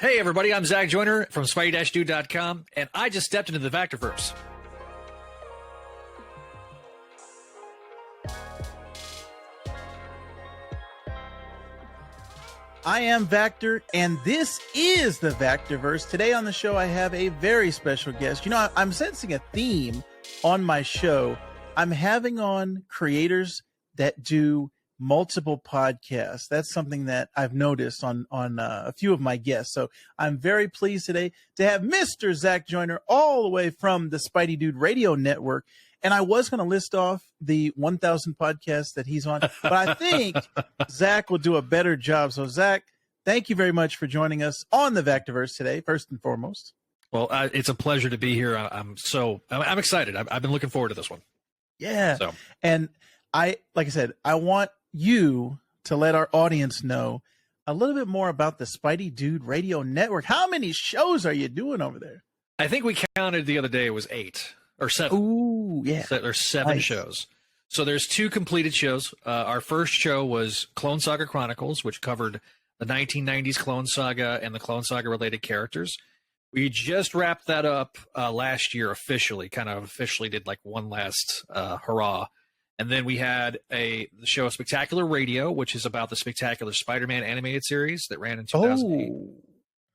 Hey everybody, I'm Zach Joyner from Spidey-Dude.com, and I just stepped into the Vactor-Verse. I am Vactor, and this is the Vactor-Verse. Today on the show, I have a very special guest. You know, I'm sensing a theme on my show. I'm having on creators that do multiple podcasts. That's something that I've noticed on a few of my guests. So I'm very pleased today to have Mr. Zach Joyner all the way from the Spidey-Dude Radio Network. And I was going to list off the 1,000 podcasts that he's on, but I think Zach will do a better job. So Zach, thank you very much for joining us on the Vactor-Verse today, first and foremost. Well, it's a pleasure to be here. I'm excited. I've been looking forward to this one. Yeah. So. And like I said, I want you to let our audience know a little bit more about the Spidey-Dude Radio Network. How many shows are you doing over there? I think we counted the other day. It was 8 or 7. Ooh, yeah. So there's 7 shows. So there's 2 completed shows. Our first show was Clone Saga Chronicles, which covered the 1990s Clone Saga and the Clone Saga related characters. We just wrapped that up last year officially, did like one last hurrah. And then we had the show Spectacular Radio, which is about the Spectacular Spider-Man animated series that ran in 2008,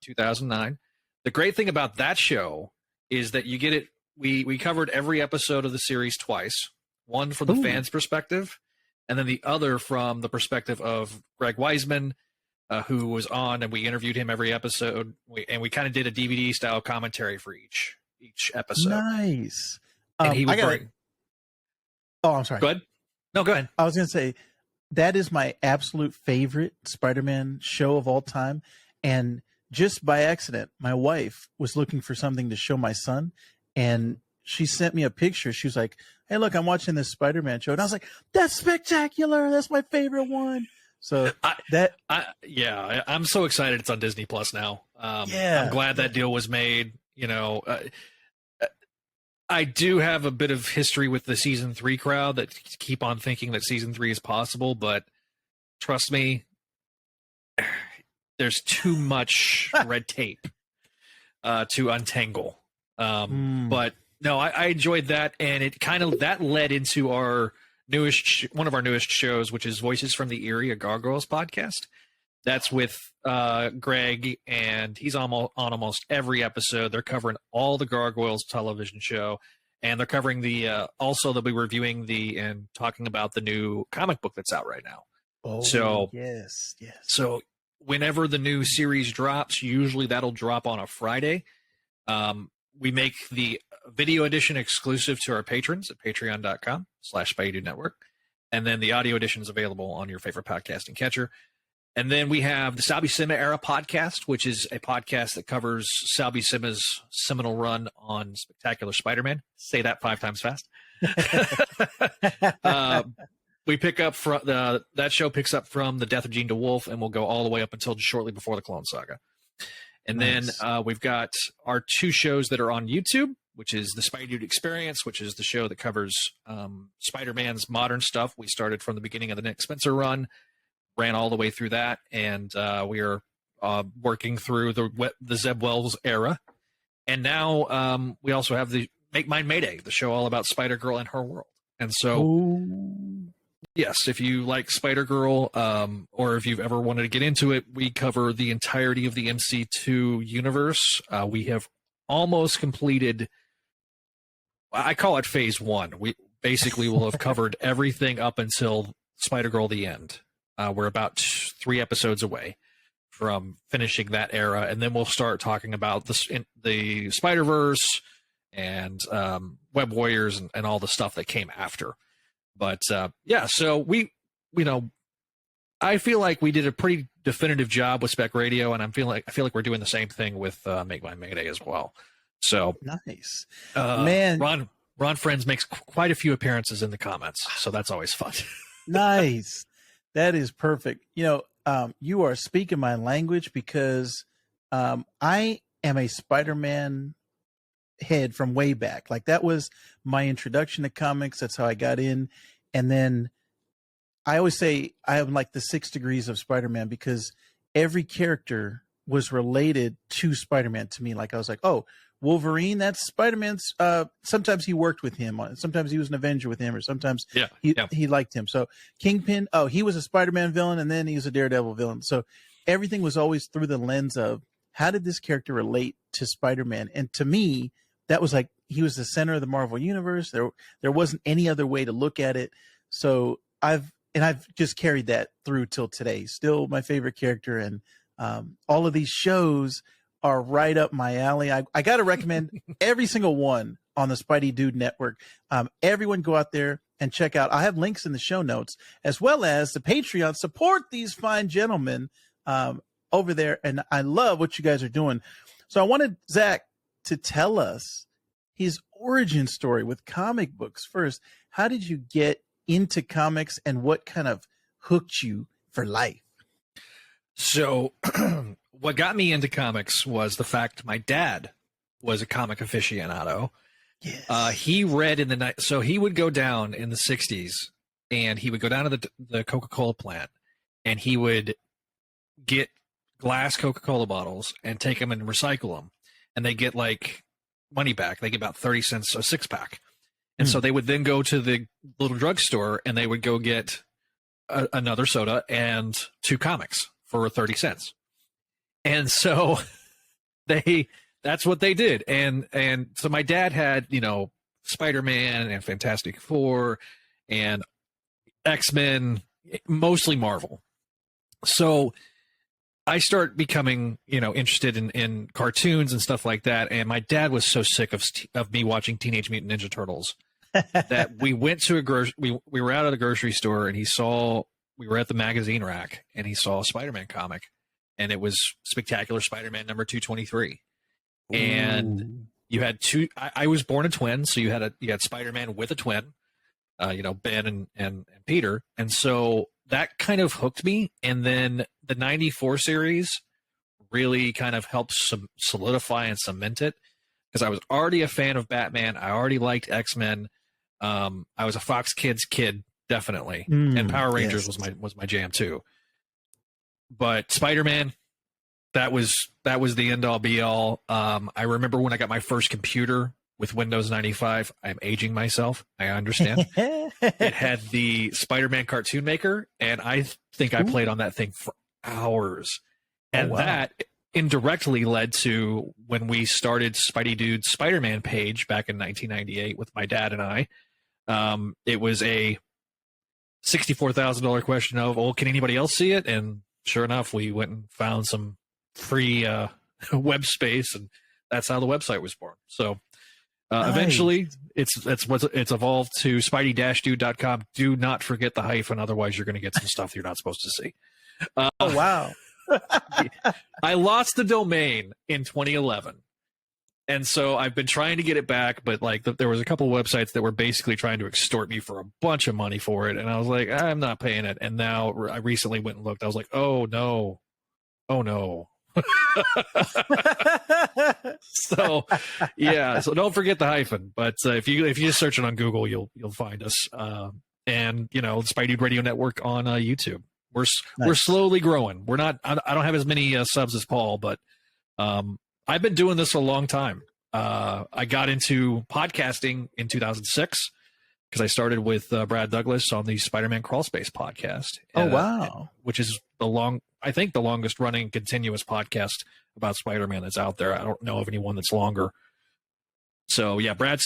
2009. The great thing about that show is that you get it. We covered every episode of the series twice, one from the fans' perspective, and then the other from the perspective of Greg Weisman, who was on, and we interviewed him every episode. We kind of did a DVD-style commentary for each episode. Nice. And he would bring... Oh, I'm sorry. Go ahead. No, go ahead. I was going to say, that is my absolute favorite Spider-Man show of all time. And just by accident, my wife was looking for something to show my son, and she sent me a picture. She was like, hey, look, I'm watching this Spider-Man show. And I was like, that's spectacular. That's my favorite one. So I'm so excited it's on Disney Plus now. I'm glad that deal was made. You know, I do have a bit of history with the season 3 crowd that keep on thinking that season 3 is possible, but trust me, there's too much red tape to untangle. But no, I enjoyed that, and it that led into one of our newest shows, which is Voices from the Eyrie, a Gargoyles podcast. That's with Greg, and he's on almost every episode. They're covering all the Gargoyles television show, and they're covering also they'll be reviewing and talking about the new comic book that's out right now. Oh, so yes. So whenever the new series drops, usually that'll drop on a Friday. We make the video edition exclusive to our patrons at patreon.com/Spidey-Dude Network. And then the audio edition is available on your favorite podcasting catcher. And then we have the Sal Buscema Era podcast, which is a podcast that covers Sal Buscema's seminal run on Spectacular Spider-Man. Say that 5 times fast. We pick up from that show picks up from the death of Jean DeWolf, and we'll go all the way up until shortly before the Clone Saga. And then we've got our 2 shows that are on YouTube, which is the Spidey-Dude Experience, which is the show that covers Spider-Man's modern stuff. We started from the beginning of the Nick Spencer run, ran all the way through that, and we are working through the Zeb Wells era. And now we also have the Make Mine Mayday, the show all about Spider-Girl and her world. And so, yes, if you like Spider-Girl, or if you've ever wanted to get into it, we cover the entirety of the MC2 universe. We have almost completed, I call it phase 1. We basically will have covered everything up until Spider-Girl the End. We're about 3 episodes away from finishing that era, and then we'll start talking about the Spider-Verse and Web Warriors and all the stuff that came after. But so I feel like we did a pretty definitive job with Spec Radio, and I feel like we're doing the same thing with Make Mine Mayday as well. So nice, man. Ron Friends makes quite a few appearances in the comments, so that's always fun. Nice, that is perfect. You know, you are speaking my language because I am a Spider-Man head from way back. Like, that was my introduction to comics. That's how I got in. And then I always say I have like the 6 degrees of Spider-Man, because every character was related to Spider-Man to me. Like I was like, oh, Wolverine, that's Spider-Man's. Sometimes he worked with him. Sometimes he was an Avenger with him, or sometimes he liked him. So Kingpin, oh, he was a Spider-Man villain, and then he was a Daredevil villain. So everything was always through the lens of how did this character relate to Spider-Man? And to me, that was like he was the center of the Marvel universe. There wasn't any other way to look at it. So I've just carried that through till today. Still my favorite character, and all of these shows are right up my alley. I got to recommend every single one on the Spidey-Dude network. Everyone go out there and check out. I have links in the show notes, as well as the Patreon. Support these fine gentlemen over there, and I love what you guys are doing. So I wanted Zach to tell us his origin story with comic books first. How did you get into comics, and what kind of hooked you for life? So what got me into comics was the fact my dad was a comic aficionado. Yes. He read in the night. So he would go down in the 60s, and he would go down to the Coca-Cola plant, and he would get glass Coca-Cola bottles and take them and recycle them. And they get like money back. They get about 30 cents a 6-pack. And so they would then go to the little drugstore, and they would go get another soda and 2 comics for 30 cents. And so that's what they did. And so my dad had, Spider-Man and Fantastic Four and X-Men, mostly Marvel. So I start becoming, interested in cartoons and stuff like that. And my dad was so sick of me watching Teenage Mutant Ninja Turtles that we went to we were out at a grocery store, and we were at the magazine rack, and he saw a Spider-Man comic, and it was Spectacular Spider-Man number 223. Ooh. And you had two. I was born a twin, so you had Spider-Man with a twin, Ben and Peter, and so that kind of hooked me. And then the 94 series really kind of helped solidify and cement it, because I was already a fan of Batman. I already liked X-Men. I was a Fox Kids kid, definitely, and Power Rangers was my jam too. But Spider-Man, that was the end all be all. I remember when I got my first computer with Windows 95. I'm aging myself, I understand. It had the Spider-Man cartoon maker, and I think I played on that thing for hours. And that indirectly led to when we started Spidey-Dude's Spider-Man page back in 1998 with my dad and I. It was a $64,000 question of, can anybody else see it? And sure enough, we went and found some free web space, and that's how the website was born. So eventually it's evolved to Spidey-Dude.com. Do not forget the hyphen, otherwise you're going to get some stuff you're not supposed to see. Wow. I lost the domain in 2011. And so I've been trying to get it back, but there was a couple of websites that were basically trying to extort me for a bunch of money for it. And I was like, I'm not paying it. And now I recently went and looked. I was like, oh no. So yeah, so don't forget the hyphen. But if you just search it on Google, you'll find us. And Spidey Radio Network on YouTube. We're slowly growing. We're not. I don't have as many subs as Paul, but I've been doing this a long time. I got into podcasting in 2006 because I started with Brad Douglas on the Spider-Man Crawl Space podcast. Which is the longest running continuous podcast about Spider-Man that's out there. I don't know of anyone that's longer. So yeah, Brad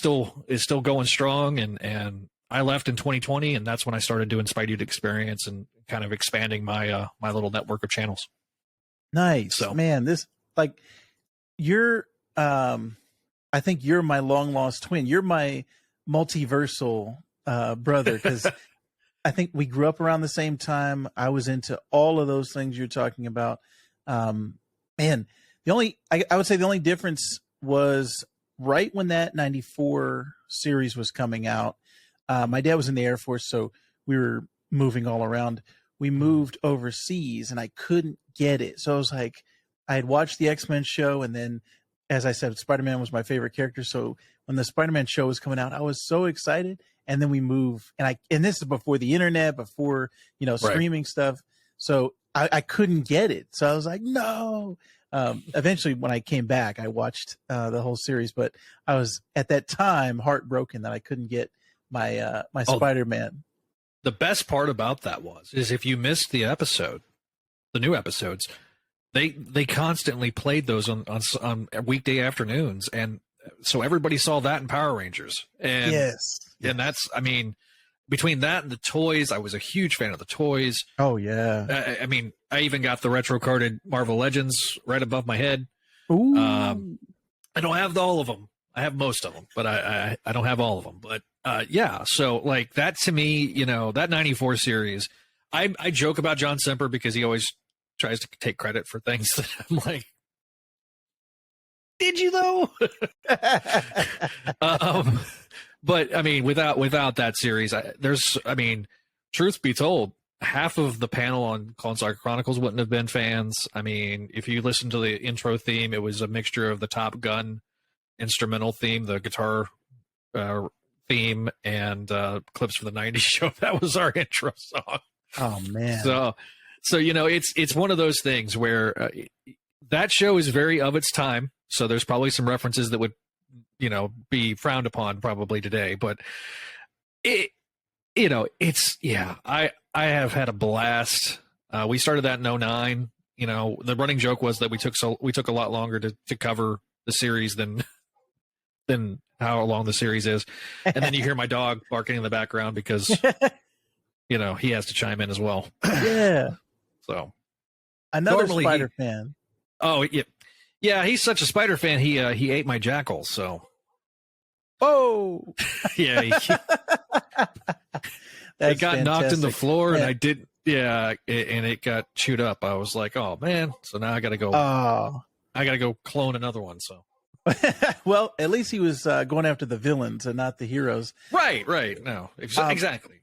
is still going strong, and I left in 2020, and that's when I started doing Spidey-Dude Experience and kind of expanding my my little network of channels. Nice. So man, you're I think you're my long lost twin. You're my multiversal brother, because I think we grew up around the same time. I was into all of those things you're talking about. Man, I would say the only difference was right when that 94 series was coming out. My dad was in the Air Force, so we were moving all around. We moved overseas, and I couldn't get it. So I was like, I had watched the X-Men show, and then, as I said, Spider-Man was my favorite character. So when the Spider-Man show was coming out, I was so excited. And then we move, and this is before the internet, before streaming stuff. So I couldn't get it. So I was like, no. Eventually, when I came back, I watched the whole series, but I was at that time heartbroken that I couldn't get my my Spider-Man. The best part about that is if you missed the episode, the new episodes, they constantly played those on weekday afternoons, and so everybody saw that in Power Rangers. And yes. And that's, I mean, between that and the toys, I was a huge fan of the toys. Oh yeah. I mean, I even got the retro carded Marvel Legends right above my head. Ooh. I don't have all of them. I have most of them, but I don't have all of them. But yeah, so like that to me, you know, that 94 series, I joke about John Semper because he always tries to take credit for things that I'm like, did you though? But I mean, without that series, I mean, truth be told, half of the panel on Clone Saga Chronicles wouldn't have been fans. I mean, if you listen to the intro theme, it was a mixture of the Top Gun instrumental theme, the guitar theme, and clips from the 90s show. That was our intro song. Oh man. So you know, it's one of those things where that show is very of its time. So there's probably some references that would, you know, be frowned upon probably today, but it, you know, it's, yeah, I have had a blast. We started that in 2009. You know, the running joke was that we took a lot longer to cover the series than how long the series is. And then you hear my dog barking in the background because, you know, he has to chime in as well. Yeah. So another Spider fan. Oh yeah. Yeah, he's such a Spider fan. He ate my jackal. So, oh, yeah, it got knocked in the floor, and I did. Yeah, and it got chewed up. I was like, oh man. So now I got to go. I got to go clone another one. So, well, at least he was going after the villains and not the heroes. Right. No, exactly.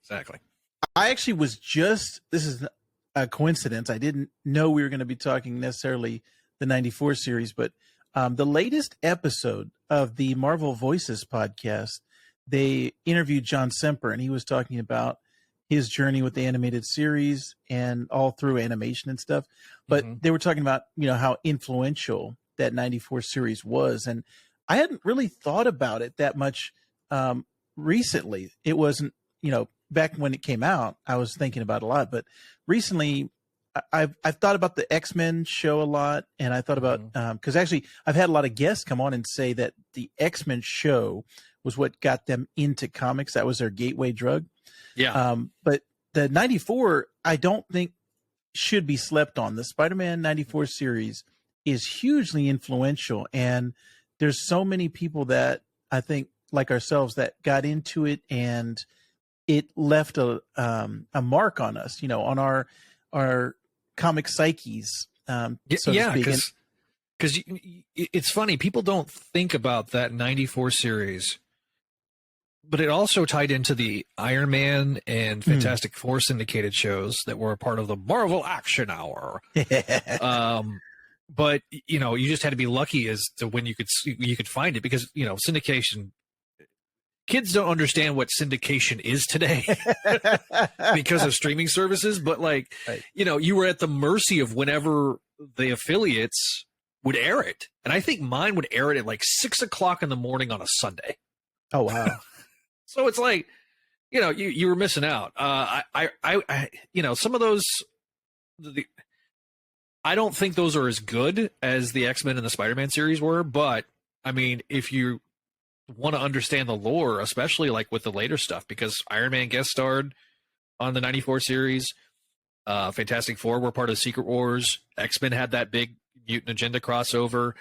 I actually was just. This is a coincidence. I didn't know we were going to be talking necessarily the 94 series, but the latest episode of the Marvel Voices podcast, they interviewed John Semper, and he was talking about his journey with the animated series and all through animation and stuff. But they were talking about, you know, how influential that 94 series was. And I hadn't really thought about it that much recently. It wasn't, you know, back when it came out, I was thinking about it a lot, but recently I've thought about the X-Men show a lot, and I thought about because actually I've had a lot of guests come on and say that the X-Men show was what got them into comics. That was their gateway drug. Yeah. But the 94, I don't think should be slept on. The Spider-Man 94 series is hugely influential, and there's so many people that I think like ourselves that got into it, and it left a mark on us, you know, on our comic psyches. So because it's funny, people don't think about that 94 series, but it also tied into the Iron Man and Fantastic Four syndicated shows that were a part of the Marvel Action Hour. But you know, you just had to be lucky as to when you could find it, because you know, syndication, kids don't understand what syndication is today because of streaming services. But like, you know, you were at the mercy of whenever the affiliates would air it. And I think mine would air it at like 6 o'clock in the morning on a Sunday. Oh, wow. So it's like, you know, you were missing out. I you know, some of those, I don't think those are as good as the X-Men and the Spider-Man series were, but I mean, if you want to understand the lore, especially like with the later stuff, because Iron Man guest starred on the 94 series, Fantastic Four were part of Secret Wars, X-Men had that big mutant agenda crossover,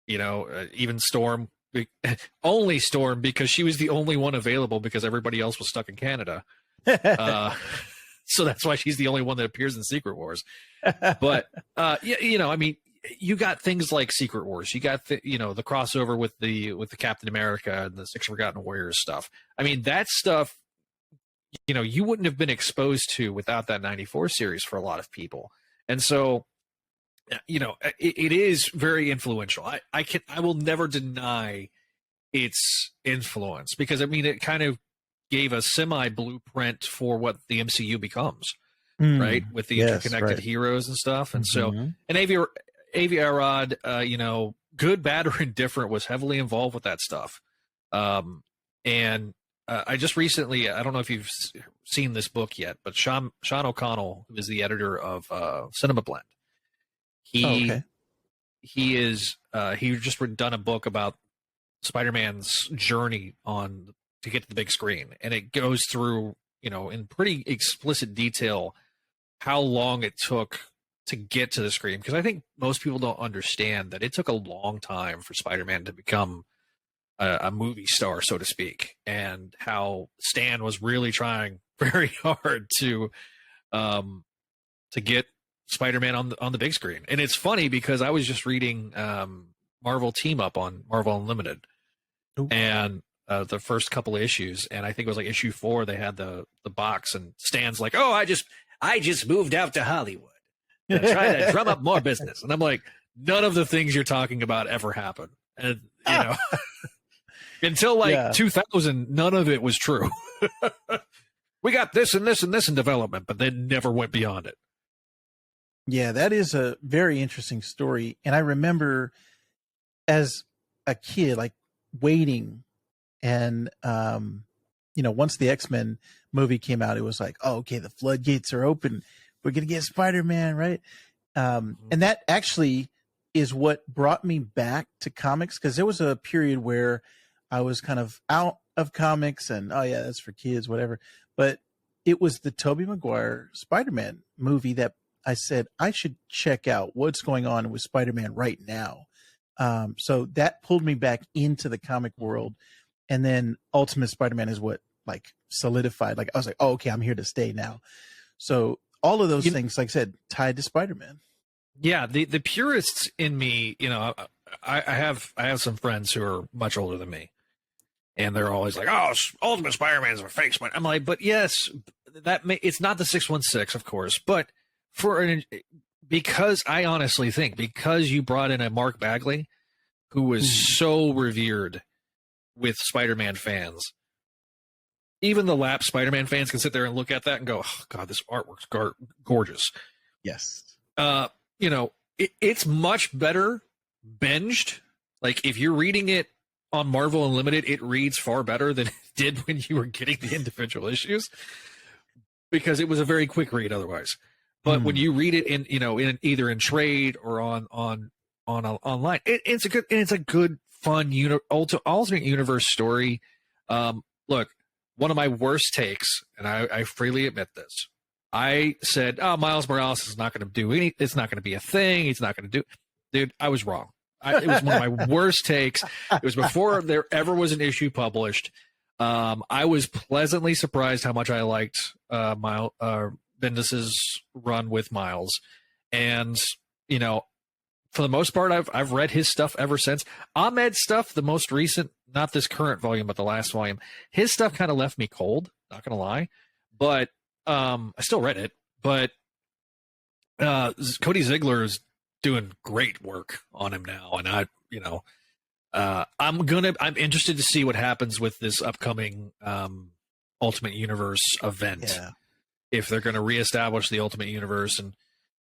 you know, even Storm, only Storm, because she was the only one available because everybody else was stuck in Canada. So that's why she's the only one that appears in Secret Wars. But you know, I mean, you got things like Secret Wars. You got you know, the crossover with the Captain America and the Six Forgotten Warriors stuff. I mean, that stuff, you know, you wouldn't have been exposed to without that 94 series for a lot of people. And so, you know, it is very influential. I will never deny its influence, because I mean, it kind of gave a semi blueprint for what the MCU becomes, right? With the interconnected heroes and stuff. And so, and Avi Arad, good, bad, or indifferent, was heavily involved with that stuff. And I just recently, I don't know if you've seen this book yet, but Sean O'Connell, who is the editor of Cinema Blend, he just done a book about Spider-Man's journey to get to the big screen, and it goes through, in pretty explicit detail how long it took to get to the screen, because I think most people don't understand that it took a long time for Spider-Man to become a movie star, so to speak, and how Stan was really trying very hard to get Spider-Man on the big screen. And it's funny because I was just reading Marvel Team Up on Marvel Unlimited. Ooh. And the first couple of issues, and I think it was like issue 4, they had the box, and Stan's like, "Oh, I just moved out to Hollywood to try to drum up more business." And I'm like, none of the things you're talking about ever happened. And until 2000, none of it was true. We got this and this and this in development, but they never went beyond it. Yeah, that is a very interesting story. And I remember as a kid, like waiting, and once the X-Men movie came out, it was like, oh, okay, the floodgates are open. We're going to get Spider-Man, right? And that actually is what brought me back to comics, because there was a period where I was kind of out of comics and, oh, yeah, that's for kids, whatever. But it was the Tobey Maguire Spider-Man movie that I said I should check out what's going on with Spider-Man right now. So that pulled me back into the comic world. And then Ultimate Spider-Man is what solidified. I was like, oh, okay, I'm here to stay now. So all of those things, like I said, tied to Spider-Man. Yeah, the purists in me, I have some friends who are much older than me, and they're always like, "Oh, Ultimate Spider-Man is a fake Spider." I'm like, but yes, it's not the 616, of course, but because I honestly think because you brought in a Mark Bagley, who was so revered with Spider-Man fans, even the lap Spider-Man fans can sit there and look at that and go, "Oh God, this artwork's gorgeous." Yes. It's much better binged. Like if you're reading it on Marvel Unlimited, it reads far better than it did when you were getting the individual issues, because it was a very quick read otherwise. But when you read it in either in trade or on online, it's a good fun alternate universe story. Look, one of my worst takes, and I freely admit this, I said, "Oh, Miles Morales is not going to do it's not going to be a thing. He's not going to do." Dude, I was wrong. It was one of my worst takes. It was before there ever was an issue published. I was pleasantly surprised how much I liked Bendis's run with Miles, and for the most part, I've read his stuff ever since. Ahmed's stuff, the most recent, not this current volume, but the last volume, his stuff kind of left me cold. Not gonna lie, but I still read it. But Cody Ziegler is doing great work on him now, and I'm interested to see what happens with this upcoming Ultimate Universe event. Yeah. If they're going to reestablish the Ultimate Universe, and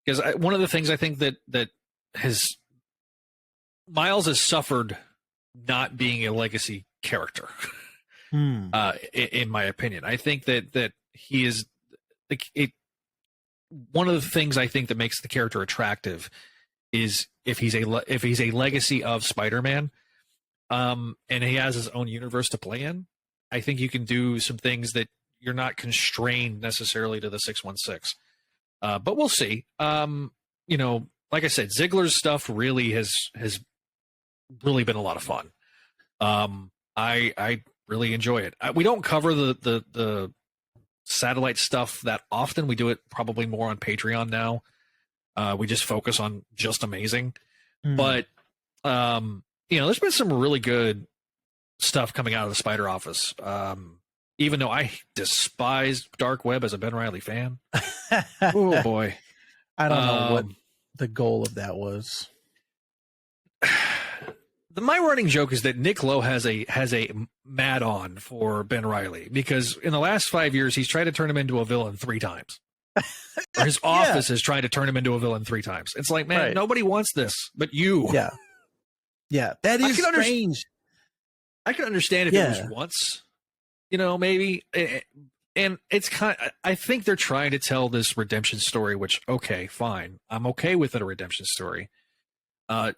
because one of the things I think that Miles has suffered not being a legacy character, in my opinion. I think that he is one of the things I think that makes the character attractive is if he's a legacy of Spider-Man, and he has his own universe to play in. I think you can do some things that you're not constrained necessarily to the 616. But we'll see. Like I said, Ziegler's stuff really has really been a lot of fun. I really enjoy it. We don't cover the satellite stuff that often. We do it probably more on Patreon now. We just focus on Just Amazing. But there's been some really good stuff coming out of the Spider Office. Even though I despise Dark Web as a Ben Reilly fan. Oh boy. I don't know what the goal of that was. My running joke is that Nick Lowe has a mad on for Ben Reilly, because in the last 5 years he's tried to turn him into a villain 3 times. or his office is trying to turn him into a villain 3 times. It's like, man, nobody wants this but you. Yeah, that is strange. I can understand if it was once, maybe. And it's I think they're trying to tell this redemption story, which, okay, fine. I'm okay with it, a redemption story.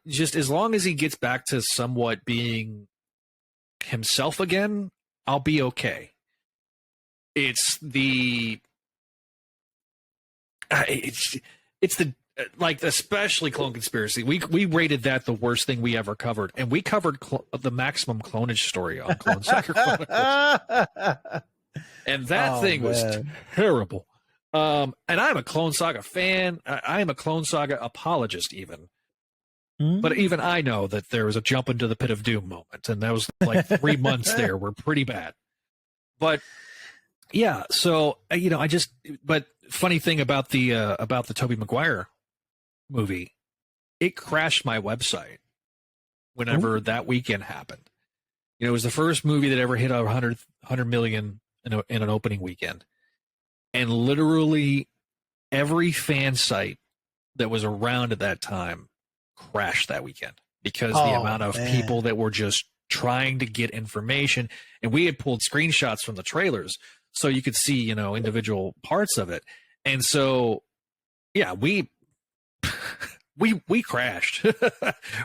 Just as long as he gets back to somewhat being himself again, I'll be okay. It's the especially Clone Conspiracy. We rated that the worst thing we ever covered, and we covered the maximum clonage story on Clone Saga Chronicles, and that thing was terrible. And I'm a Clone Saga fan. I am a Clone Saga apologist, even. But even I know that there was a jump into the pit of doom moment, and that was like 3 months there were pretty bad. But yeah, so but funny thing about the Tobey Maguire movie, it crashed my website whenever that weekend happened. It was the first movie that ever hit 100 million in an opening weekend, and literally every fan site that was around at that time crashed that weekend because the amount of people that were just trying to get information, and we had pulled screenshots from the trailers so you could see individual parts of it, and so we crashed.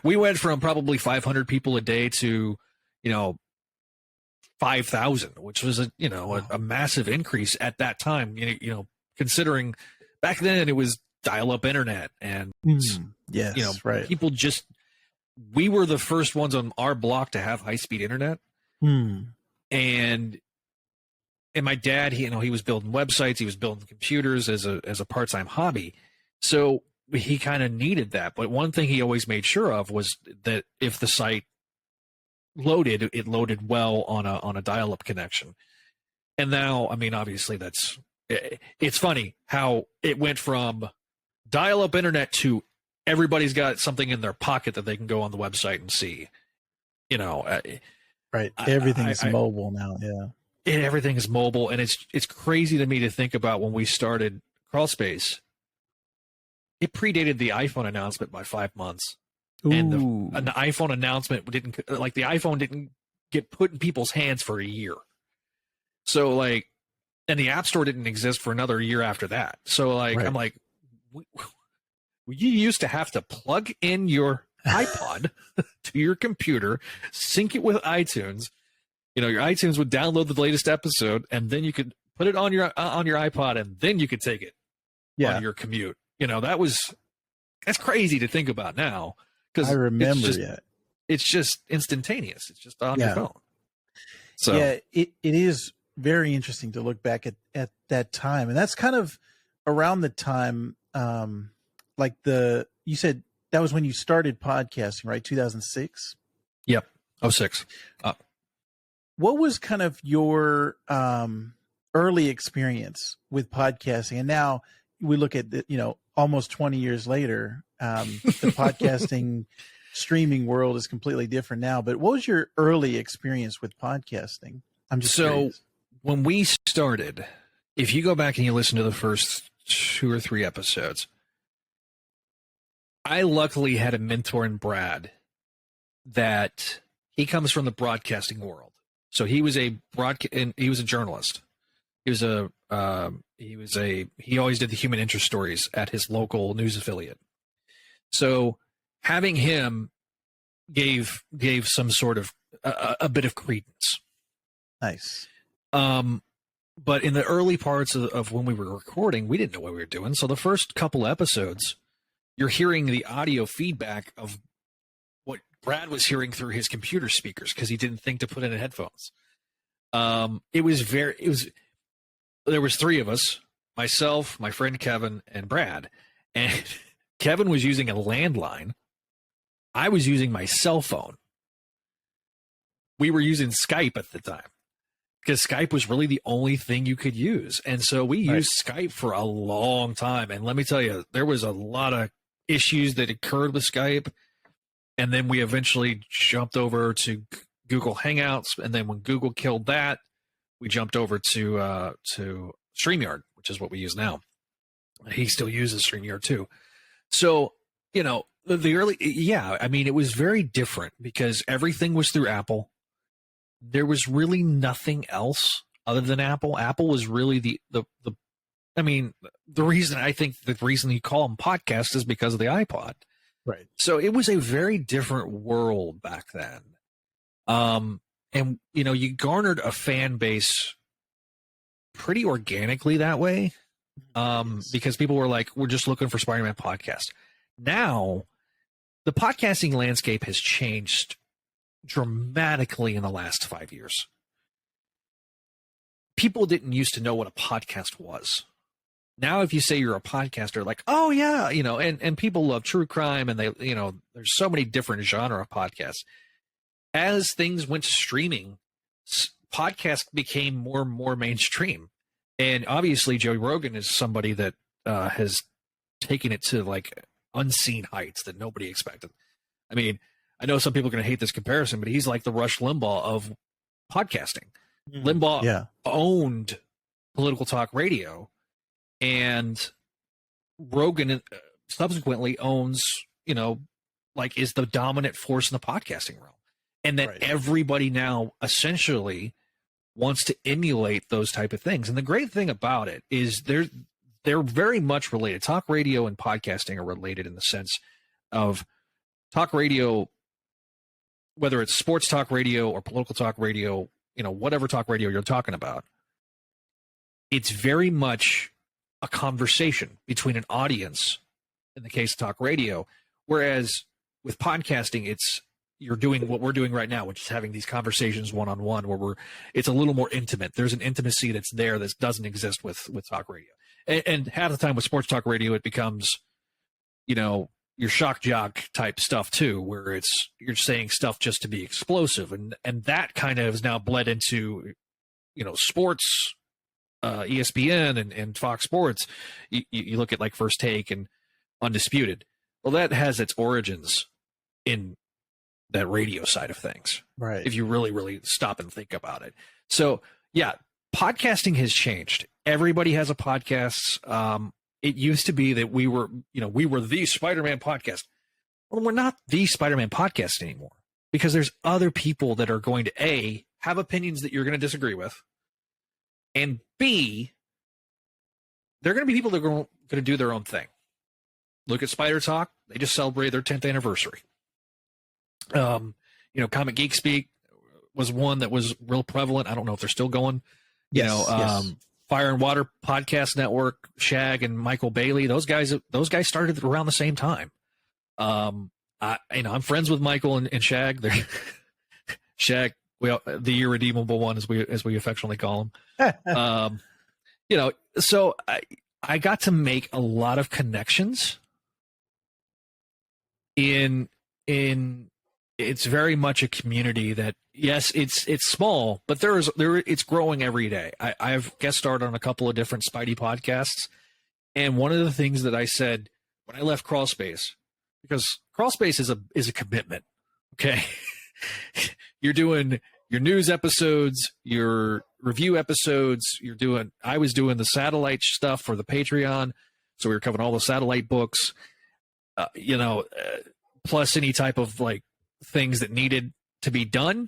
We went from probably 500 people a day to 5,000, which was a massive increase at that time, considering back then it was dial-up internet, and people just, we were the first ones on our block to have high-speed internet. And my dad, he was building websites, he was building computers as a part-time hobby, so he kind of needed that. But one thing he always made sure of was that if the site loaded, it loaded well on a dial-up connection. And now, I mean, obviously it's funny how it went from dial-up internet to everybody's got something in their pocket that they can go on the website and see. Right. Everything's mobile now. Yeah. Everything is mobile, and it's crazy to me to think about when we started Crawlspace. It predated the iPhone announcement by 5 months. Ooh. And the iPhone announcement the iPhone didn't get put in people's hands for a year. So and the App Store didn't exist for another year after that. So I'm like, you used to have to plug in your iPod to your computer, sync it with iTunes. Your iTunes would download the latest episode, and then you could put it on your iPod, and then you could take it on your commute. That's crazy to think about now. Because I remember it's just instantaneous. It's just on your phone. So it is very interesting to look back at that time, and that's kind of around the time, you said that was when you started podcasting, right? 2006. Yep, 06. What was kind of your early experience with podcasting? And now we look at almost 20 years later, the podcasting streaming world is completely different now. But what was your early experience with podcasting? I'm just curious. When we started, if you go back and you listen to the first 2 or 3 episodes, I luckily had a mentor in Brad that he comes from the broadcasting world. So he was a journalist. He always did the human interest stories at his local news affiliate. So having him gave some sort of a bit of credence. Nice. But in the early parts of when we were recording, we didn't know what we were doing. So the first couple episodes, you're hearing the audio feedback of what Brad was hearing through his computer speakers because he didn't think to put in headphones. There was 3 of us, myself, my friend Kevin, and Brad. And Kevin was using a landline. I was using my cell phone. We were using Skype at the time because Skype was really the only thing you could use. And so we used Skype for a long time. And let me tell you, there was a lot of issues that occurred with Skype. And then we eventually jumped over to Google Hangouts. And then when Google killed that, we jumped over to StreamYard, which is what we use now. He still uses StreamYard too. So, the early, yeah, I mean, it was very different because everything was through Apple. There was really nothing else other than Apple. Apple was really I mean, the reason you call them podcasts is because of the iPod. Right. So it was a very different world back then. And you garnered a fan base pretty organically that way. Because people were like, we're just looking for Spider-Man podcast. Now, the podcasting landscape has changed dramatically in the last 5 years. People didn't used to know what a podcast was. Now, if you say you're a podcaster, like, oh yeah, and people love true crime, and they, there's so many different genre of podcasts. As things went to streaming, podcasts became more and more mainstream. And obviously, Joe Rogan is somebody that has taken it to like unseen heights that nobody expected. I mean, I know some people are going to hate this comparison, but he's like the Rush Limbaugh of podcasting. Limbaugh owned political talk radio, and Rogan subsequently owns, is the dominant force in the podcasting realm. And that everybody now essentially wants to emulate those type of things. And the great thing about it is they're very much related. Talk radio and podcasting are related in the sense of talk radio, whether it's sports talk radio or political talk radio, whatever talk radio you're talking about, it's very much a conversation between an audience in the case of talk radio. Whereas with podcasting, you're doing what we're doing right now, which is having these conversations one-on-one where it's a little more intimate. There's an intimacy that's there that doesn't exist with talk radio. And half the time with sports talk radio, it becomes, your shock jock type stuff too, where you're saying stuff just to be explosive. And that kind of is now bled into, sports, ESPN and Fox Sports. You look at like First Take and Undisputed. Well, that has its origins in that radio side of things, right? If you really, really stop and think about it. So yeah, podcasting has changed. Everybody has a podcast. It used to be that we were the Spider-Man podcast. Well, we're not the Spider-Man podcast anymore because there's other people that are going to have opinions that you're going to disagree with, and B, they're going to be people that are going to do their own thing. Look at Spider Talk. They just celebrated their 10th anniversary. Comic Geek Speak was one that was real prevalent. I don't know if they're still going. Yes. Fire and Water Podcast Network, Shag and Michael Bailey. Those guys started around the same time. I'm friends with Michael and Shag. They're Shag, the irredeemable one, as we affectionately call him. So I got to make a lot of connections in it's very much a community that, yes, it's small, but it's growing every day. I've guest starred on a couple of different Spidey podcasts, and one of the things that I said when I left Crawlspace, because Crawlspace is a commitment. Okay, you're doing your news episodes, your review episodes. I was doing the satellite stuff for the Patreon, so we were covering all the satellite books. Plus any type of like things that needed to be done.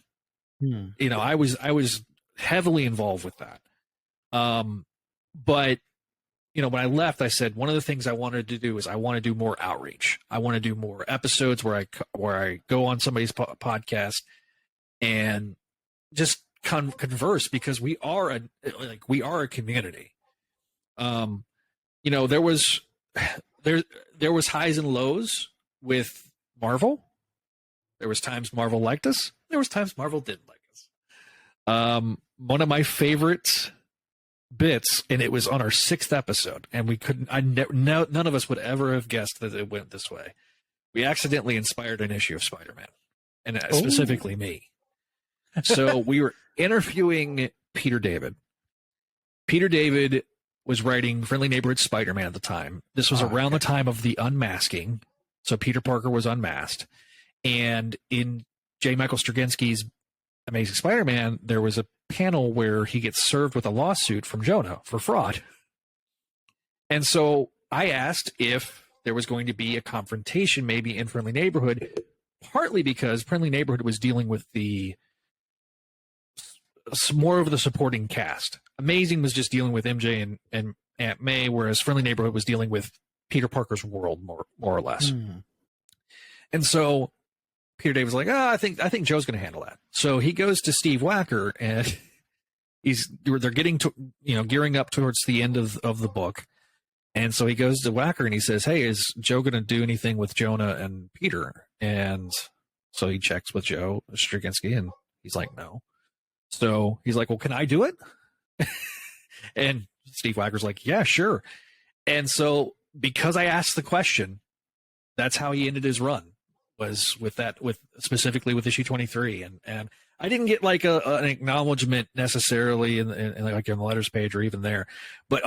I was heavily involved with that. But when I left, I said one of the things I wanted to do is I want to do more outreach. I want to do more episodes where I go on somebody's podcast and just converse, because we are a community. There was highs and lows with Marvel. There was times Marvel liked us. There was times Marvel didn't like us. One of my favorite bits, and it was on our 6th episode, and we couldn't. None of us would ever have guessed that it went this way. We accidentally inspired an issue of Spider-Man, and specifically me. So we were interviewing Peter David. Peter David was writing Friendly Neighborhood Spider-Man at the time. This was around the time of the unmasking. So Peter Parker was unmasked. And in J. Michael Straczynski's Amazing Spider-Man, there was a panel where he gets served with a lawsuit from Jonah for fraud. And so I asked if there was going to be a confrontation maybe in Friendly Neighborhood, partly because Friendly Neighborhood was dealing with more of the supporting cast. Amazing was just dealing with MJ and Aunt May, whereas Friendly Neighborhood was dealing with Peter Parker's world more or less. And so Peter David was like, I think Joe's going to handle that. So he goes to Steve Wacker, and they're getting to, gearing up towards the end of the book. And so he goes to Wacker and he says, hey, is Joe going to do anything with Jonah and Peter? And so he checks with Joe Straczynski, and he's like, no. So he's like, well, can I do it? And Steve Wacker's like, yeah, sure. And so because I asked the question, that's how he ended his run, was specifically with issue 23. And I didn't get like an acknowledgement necessarily in the letters page or even there, but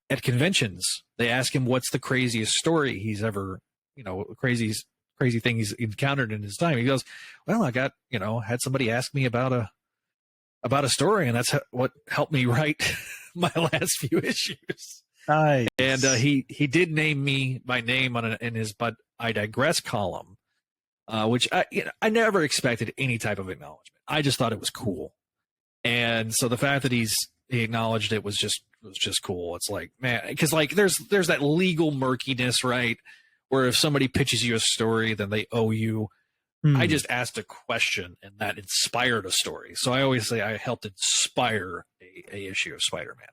at conventions, they ask him what's the craziest story he's ever, crazy thing he's encountered in his time. He goes, well, I got, had somebody ask me about a story, and that's what helped me write my last few issues. Nice. And he did name me by name in his "But I Digress" column, which I never expected any type of acknowledgement. I just thought it was cool, and so the fact that he acknowledged it was just cool. It's like, man, because like there's that legal murkiness, right? Where if somebody pitches you a story, then they owe you. I just asked a question, and that inspired a story. So I always say I helped inspire a issue of Spider-Man.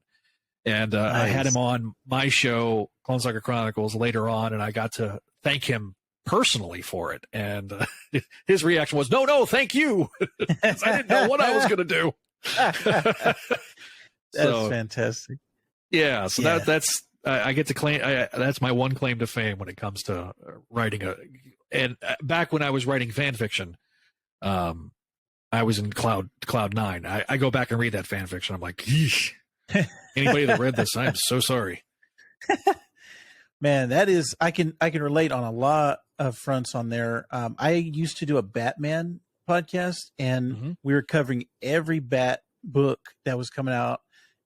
And nice. I had him on my show, Clone Saga Chronicles, later on, and I got to thank him personally for it. And his reaction was, no, thank you. I didn't know what I was going to do. That's fantastic. Yeah, so yeah. That's I get to claim. That's my one claim to fame when it comes to writing And back when I was writing fan fiction, I was in Cloud 9. I go back and read that fan fiction. I'm like, yeesh. Anybody that read this, I'm so sorry. Man, that is, I can relate on a lot of fronts on there. I used to do a Batman podcast, and we were covering every Bat book that was coming out,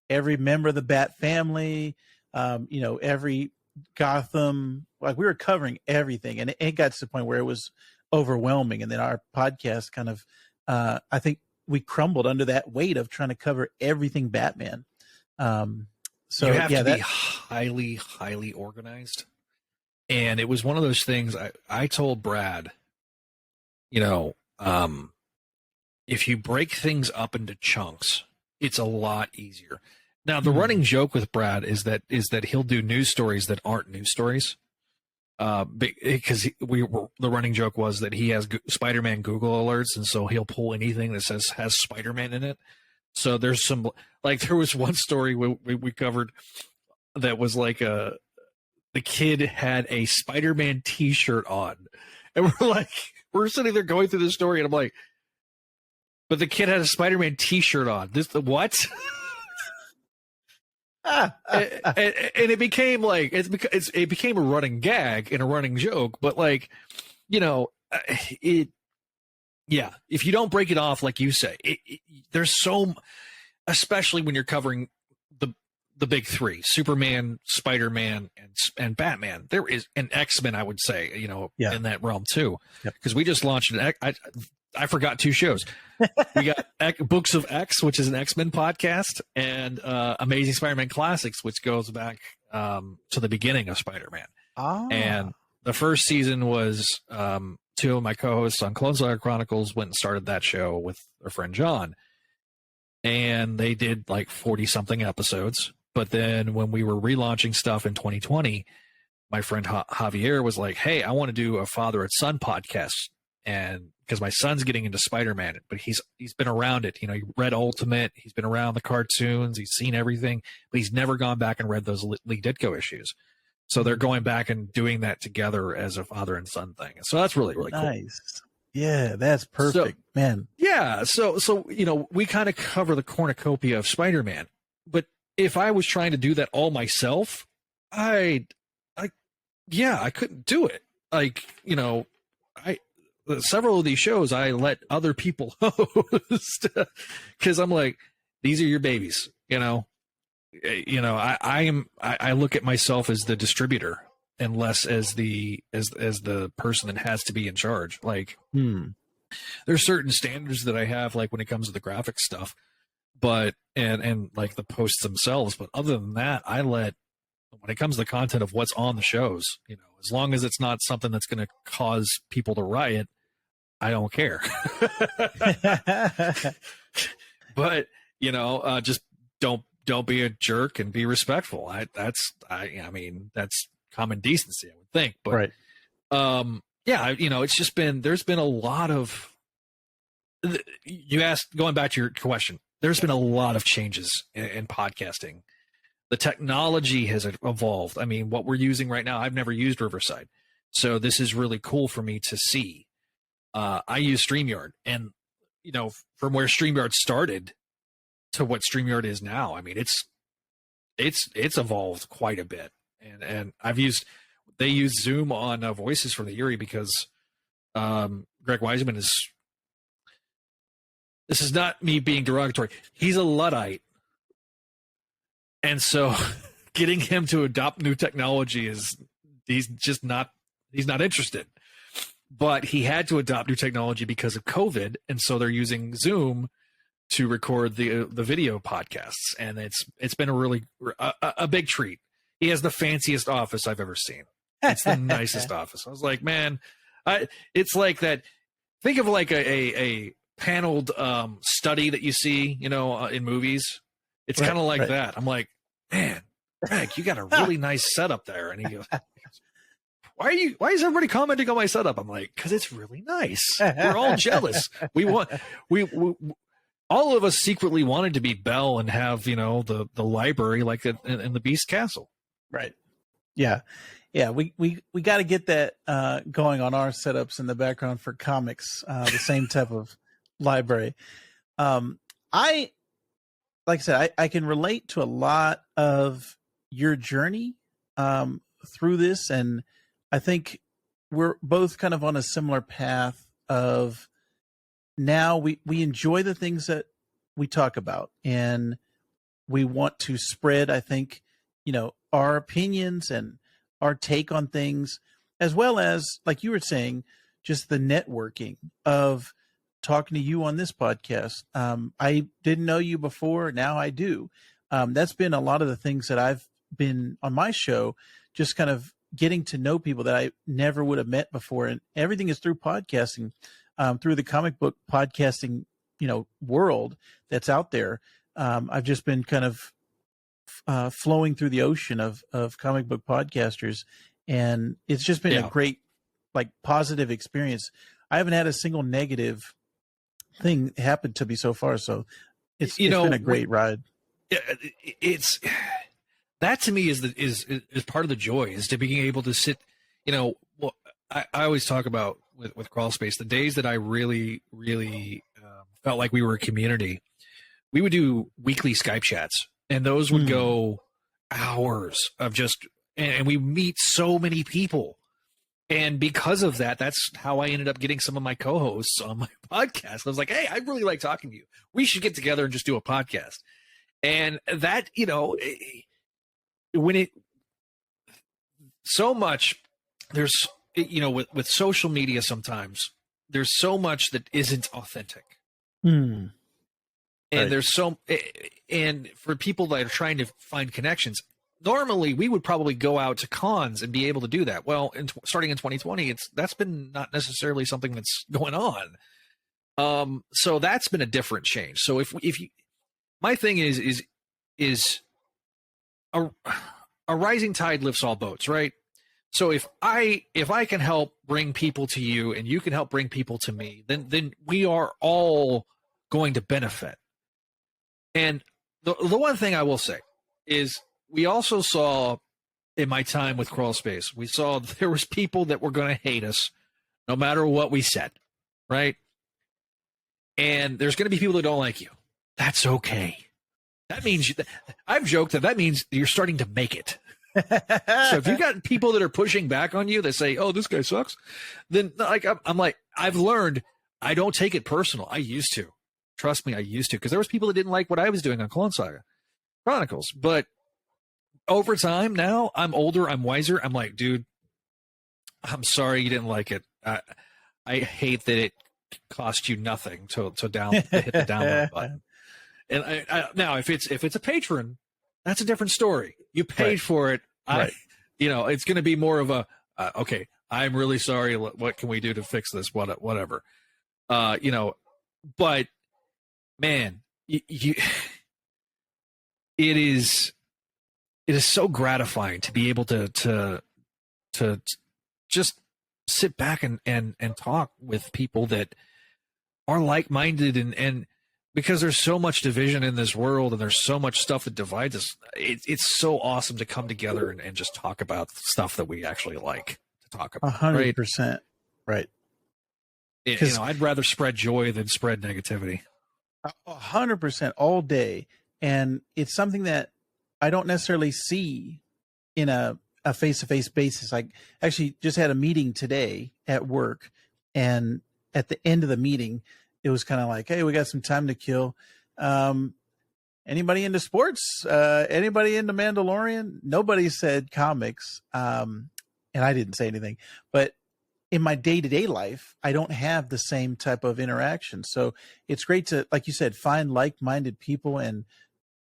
every member of the Bat family, every Gotham, like we were covering everything, and it got to the point where it was overwhelming. And then our podcast kind of, I think we crumbled under that weight of trying to cover everything Batman. So you have to be highly, highly organized. And it was one of those things I told Brad, if you break things up into chunks, it's a lot easier. Now, the running joke with Brad is that he'll do news stories that aren't news stories. Because the running joke was that he has Spider-Man Google alerts, and so he'll pull anything that has Spider-Man in it. So there's some, like, there was one story we covered that was like the kid had a Spider-Man T-shirt on, and we're sitting there going through the story, and I'm like, but the kid had a Spider-Man T-shirt on. What? And it became like it became a running gag and a running joke, but if you don't break it off like you say, there's so, especially when you're covering the big three: Superman, Spider-Man, and Batman. There is an X-Men, I would say, in that realm too, because we just launched I forgot 2 shows. We got Books of X, which is an X-Men podcast, and Amazing Spider-Man Classics, which goes back to the beginning of Spider-Man. And the first season was 2 of my co-hosts on Clone Saga Chronicles went and started that show with their friend John. And they did like 40-something episodes. But then when we were relaunching stuff in 2020, my friend Javier was like, hey, I want to do a father and son podcast. And because my son's getting into Spider-Man, but he's been around it. He read Ultimate. He's been around the cartoons. He's seen everything, but he's never gone back and read those Lee Ditko issues. So they're going back and doing that together as a father and son thing. So that's really, really cool. Nice. Yeah, that's perfect, man. Yeah. So we kind of cover the cornucopia of Spider-Man, but if I was trying to do that all myself, I couldn't do it. Several of these shows I let other people host because I'm like, these are your babies, I look at myself as the distributor and less as the person that has to be in charge. Like, there's certain standards that I have, like when it comes to the graphic stuff, but and like the posts themselves. But other than that, when it comes to the content of what's on the shows, as long as it's not something that's going to cause people to riot, I don't care. But just don't be a jerk and be respectful. That's common decency, I would think. But right. It's just there's been a lot of, you asked, going back to your question, there's been a lot of changes in podcasting. The technology has evolved. I mean, what we're using right now, I've never used Riverside, so this is really cool for me to see. I use StreamYard, and from where StreamYard started to what StreamYard is now, I mean, it's evolved quite a bit. And they use Zoom on Voices from the Yuri because Greg Wiseman this is not me being derogatory. He's a Luddite. And so getting him to adopt new technology he's not interested. But he had to adopt new technology because of COVID. And so they're using Zoom to record the video podcasts. And it's been a really a big treat. He has the fanciest office I've ever seen. It's the nicest office. I was like, man, it's like that. Think of like a paneled study that you see, in movies. It's kind of like that. I'm like, man, Greg, you got a really nice setup there. And he goes, why is everybody commenting on my setup? I'm like, because it's really nice. We're all jealous. We all of us secretly wanted to be Belle and have, the library like in the Beast Castle. Right. Yeah. Yeah. We got to get that going on our setups in the background for comics, the same type of library. Like I said, I can relate to a lot of your journey through this. And I think we're both kind of on a similar path of now we enjoy the things that we talk about, and we want to spread, I think, our opinions and our take on things, as well as, like you were saying, just the networking of talking to you on this podcast. I didn't know you before. Now I do. That's been a lot of the things that I've been on my show, just kind of getting to know people that I never would have met before. And everything is through podcasting, through the comic book podcasting, world that's out there. I've just been kind of flowing through the ocean of comic book podcasters. And it's just been a great, like, positive experience. I haven't had a single negative thing happen to me so far. So it's been a great ride. It's that to me is part of the joy, is to being able to sit, I always talk about with Crawl Space, the days that I really, really felt like we were a community, we would do weekly Skype chats, and those would go hours of just, and we meet so many people. And because of that, that's how I ended up getting some of my co-hosts on my podcast. I was like, hey, I really like talking to you. We should get together and just do a podcast. And that, when it, so much, there's, with social media, sometimes there's so much that isn't authentic. And there's and for people that are trying to find connections, normally we would probably go out to cons and be able to do that. Well, starting in 2020, that's been not necessarily something that's going on. So that's been a different change. So if you, my thing is a rising tide lifts all boats, right? So if I can help bring people to you and you can help bring people to me, then we are all going to benefit. And the one thing I will say is, we also saw in my time with Crawl Space, we saw there was people that were going to hate us no matter what we said, right? And there's going to be people that don't like you. That's okay. That means I've joked that means you're starting to make it. So if you got people that are pushing back on you that say, "Oh, this guy sucks," then I'm like, I've learned I don't take it personal. I used to. Trust me, I used to, because there was people that didn't like what I was doing on Clone Saga. Chronicles. But over time now, I'm older, I'm wiser. I'm like, dude, I'm sorry you didn't like it. I hate that it cost you nothing to hit the download button. And now if it's a patron, that's a different story. You paid for it. Right. It's going to be more of a okay. I'm really sorry. What can we do to fix this? Whatever. But man, it is so gratifying to be able to just sit back and talk with people that are like-minded and because there's so much division in this world and there's so much stuff that divides us. It's so awesome to come together and just talk about stuff that we actually like to talk about. 100%. Right. I'd rather spread joy than spread negativity. 100% all day. And it's something that I don't necessarily see in a face-to-face basis. I actually just had a meeting today at work, and at the end of the meeting, it was kind of like, hey, we got some time to kill. Anybody into sports? Anybody into Mandalorian? Nobody said comics. And I didn't say anything, but in my day-to-day life, I don't have the same type of interaction. So it's great to, like you said, find like-minded people and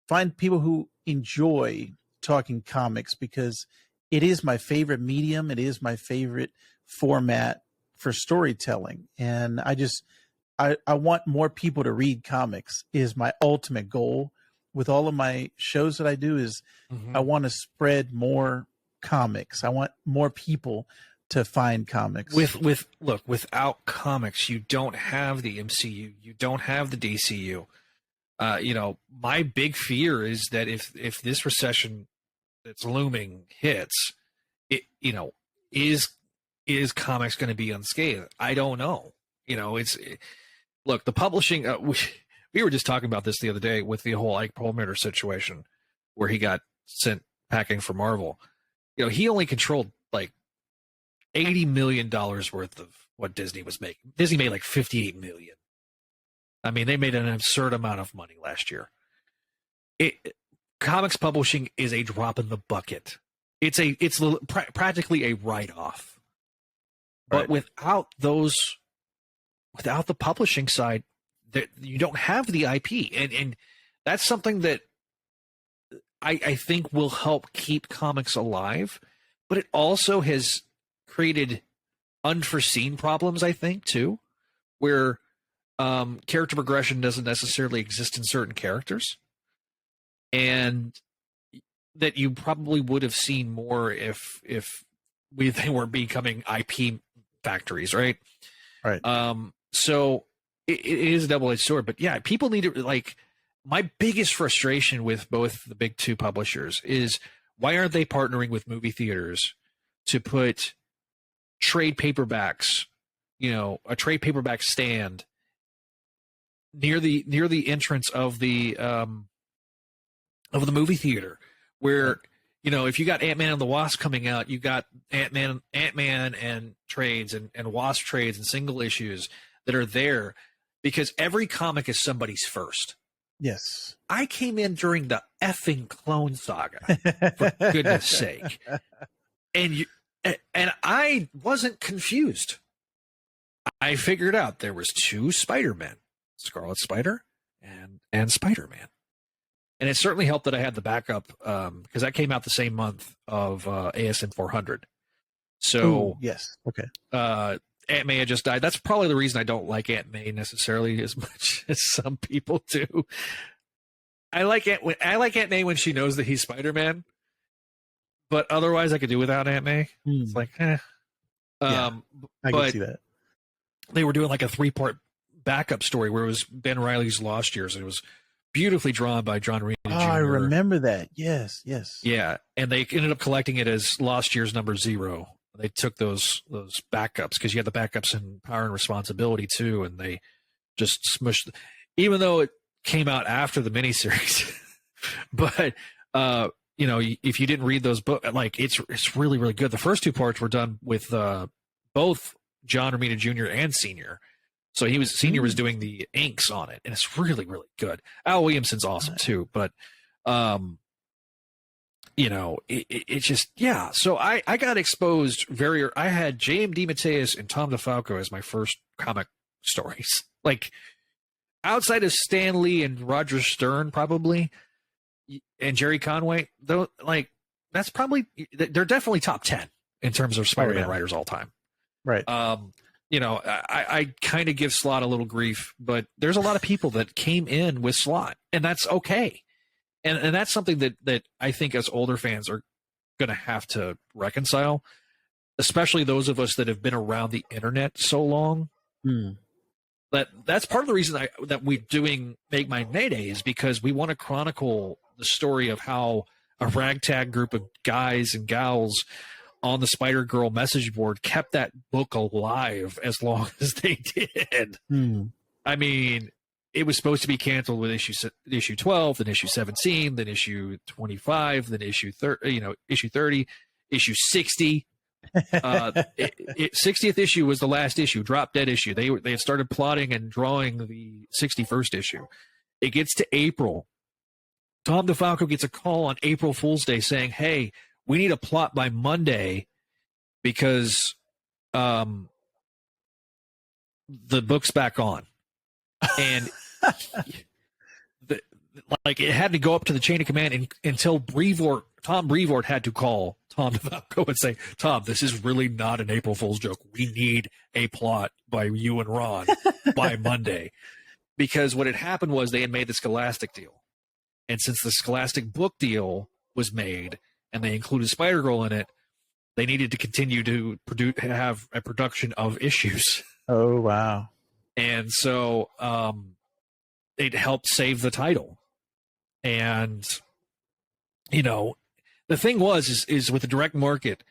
find people who enjoy talking comics, because it is my favorite medium. It is my favorite format for storytelling. And I want more people to read comics is my ultimate goal with all of my shows that I do is I want to spread more comics. I want more people to find comics. Without comics, you don't have the MCU, you don't have the DCU. My big fear is that if this recession that's looming hits, is comics going to be unscathed? I don't know. Look, the publishing. We were just talking about this the other day with the whole Ike Perlmutter situation, where he got sent packing for Marvel. He only controlled like $80 million worth of what Disney was making. Disney made like $58 million. I mean, they made an absurd amount of money last year. Comics publishing is a drop in the bucket. It's practically a write-off. But without the publishing side, you don't have the IP, and that's something that I think will help keep comics alive. But it also has created unforeseen problems, I think, too, where character progression doesn't necessarily exist in certain characters, and that you probably would have seen more if they were becoming IP factories, right? Right. So it is a double-edged sword, but yeah, people need to my biggest frustration with both the big two publishers is why aren't they partnering with movie theaters to put trade paperbacks, a trade paperback stand near the entrance of the movie theater, where if you got Ant-Man and the Wasp coming out, you got Ant-Man and trades and Wasp trades and single issues that are there, because every comic is somebody's first. Yes. I came in during the effing Clone Saga, for goodness sake. And I wasn't confused. I figured out there was two Spider-Men, Scarlet Spider and Spider-Man. And it certainly helped that I had the backup, because that came out the same month of ASM 400. So ooh, yes. Okay. Aunt May had just died. That's probably the reason I don't like Aunt May necessarily as much as some people do. I like Aunt May when she knows that he's Spider-Man, but otherwise I could do without Aunt May. It's like, yeah, I can see that. They were doing like a 3-part backup story where it was Ben Reilly's Lost Years, and it was beautifully drawn by John Reed Jr. I remember that. Yes. Yeah, and they ended up collecting it as Lost Years number 0. They took those backups, because you had the backups in Power and Responsibility too, and they just smushed. Even though it came out after the miniseries, but if you didn't read those books, it's really, really good. The first 2 parts were done with both John Romita Jr. and Senior. So Senior was doing the inks on it, and it's really, really good. Al Williamson's awesome too, but Um, it's just, yeah. So I got exposed I had J.M. DeMatteis and Tom DeFalco as my first comic stories. Like, outside of Stan Lee and Roger Stern, probably, and Jerry Conway, though, like, that's probably, they're definitely top 10 in terms of Spider-Man writers all time. Right. I kind of give Slott a little grief, but there's a lot of people that came in with Slott, and that's okay. And that's something that I think as older fans are going to have to reconcile, especially those of us that have been around the internet so long. That's part of the reason that we're doing Make My Mayday is because we want to chronicle the story of how a ragtag group of guys and gals on the Spider-Girl message board kept that book alive as long as they did. I mean, it was supposed to be canceled with issue 12, then issue 17, then issue 25, then issue 30, issue 60. 60th issue was the last issue, drop dead issue. They had started plotting and drawing the 61st issue. It gets to April. Tom DeFalco gets a call on April Fool's Day saying, "Hey, we need a plot by Monday because the book's back on." And it had to go up to the chain of command until Tom Brevoort had to call Tom DeFalco and say, "Tom, this is really not an April Fool's joke. We need a plot by you and Ron by Monday." Because what had happened was they had made the Scholastic deal. And since the Scholastic book deal was made and they included Spider-Girl in it, they needed to continue to have a production of issues. Oh, wow. And so it helped save the title. And, the thing is with the direct market,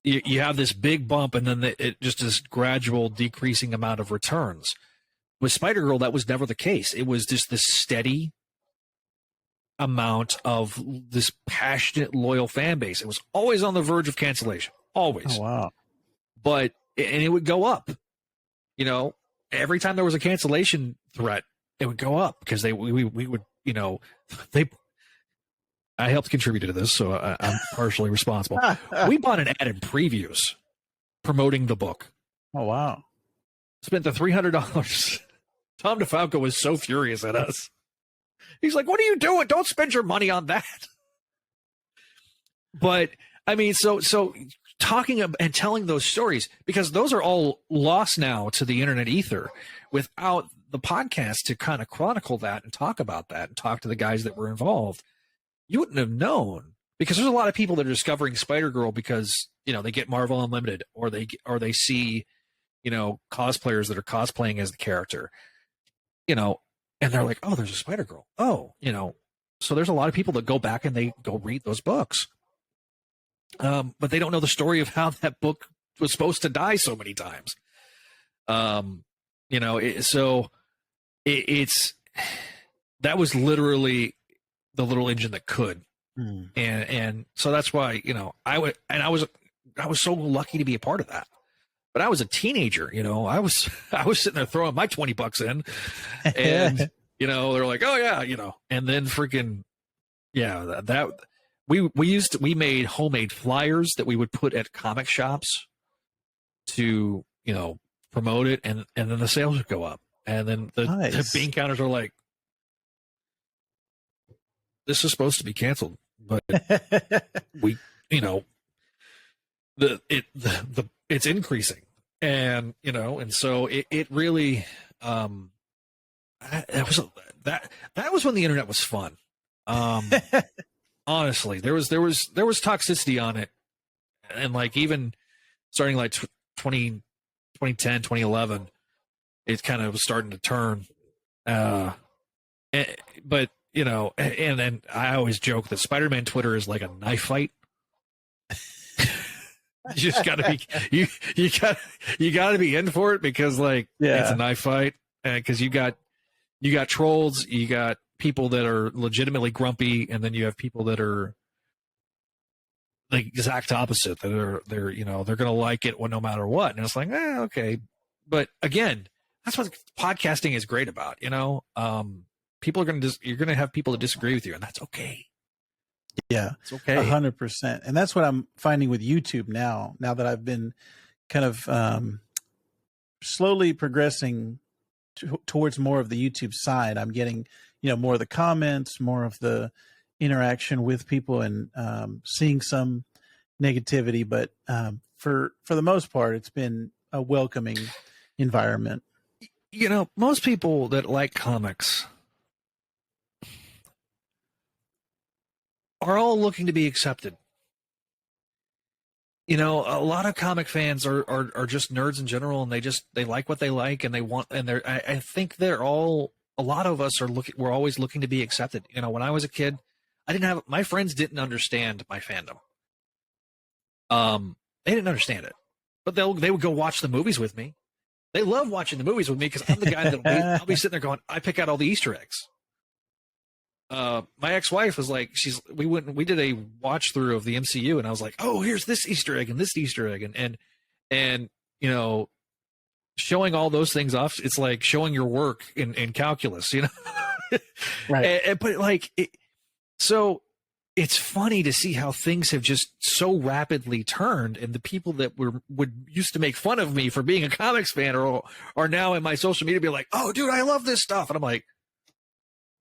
you have this big bump and then it just this gradual decreasing amount of returns. With Spider-Girl, that was never the case. It was just this steady amount of this passionate, loyal fan base. It was always on the verge of cancellation. Always. Oh, wow. And it would go up. Every time there was a cancellation threat, it would go up because we would, I helped contribute to this, so I'm partially responsible. We bought an ad in previews promoting the book. Oh, wow. Spent the $300. Tom DeFalco was so furious at us. He's like, "What are you doing? Don't spend your money on that." But I mean, so talking and telling those stories, because those are all lost now to the internet ether without the podcast to kind of chronicle that and talk about that and talk to the guys that were involved, you wouldn't have known, because there's a lot of people that are discovering Spider-Girl because, they get Marvel Unlimited or they see, cosplayers that are cosplaying as the character, and they're like, "Oh, there's a Spider-Girl." Oh, so there's a lot of people that go back and they go read those books. But they don't know the story of how that book was supposed to die so many times. That was literally the little engine that could. And so that's why, I was so lucky to be a part of that. But I was a teenager, I was sitting there throwing my $20 in, and they're like, "Oh yeah," and then freaking, yeah, that we made homemade flyers that we would put at comic shops to, promote it, and then the sales would go up, and then the bean counters are like, "This is supposed to be canceled, but we, it's increasing," and and so it really that was when the internet was fun. Honestly, there was toxicity on it, and like even starting like 2010, 2011, it kind of was starting to turn. But and then I always joke that Spider-Man Twitter is like a knife fight. You just gotta be you gotta be in for it, because it's a knife fight, because you got trolls, you got people that are legitimately grumpy, and then you have people that are the exact opposite, that they're gonna like it no matter what, and it's like, okay. But again, that's what podcasting is great about, people are you're gonna have people that disagree with you, and that's okay. Yeah, it's okay. 100%. And that's what I'm finding with YouTube now that I've been kind of slowly progressing towards more of the YouTube side. I'm getting, more of the comments, more of the interaction with people, and seeing some negativity. But for the most part, it's been a welcoming environment. Most people that like comics are all looking to be accepted. A lot of comic fans are just nerds in general, and they like what they like, and they want, and I think a lot of us we're always looking to be accepted. When I was a kid, my friends didn't understand my fandom. They didn't understand it, but they would go watch the movies with me. They love watching the movies with me because I'm the guy I'll be sitting there going, I pick out all the Easter eggs. My ex-wife was like, we did a watch through of the MCU, and I was like, oh, here's this Easter egg and this Easter egg, and showing all those things off. It's like showing your work in calculus, Right. But so it's funny to see how things have just so rapidly turned, and the people that would used to make fun of me for being a comics fan are now in my social media be like, oh, dude, I love this stuff, and I'm like,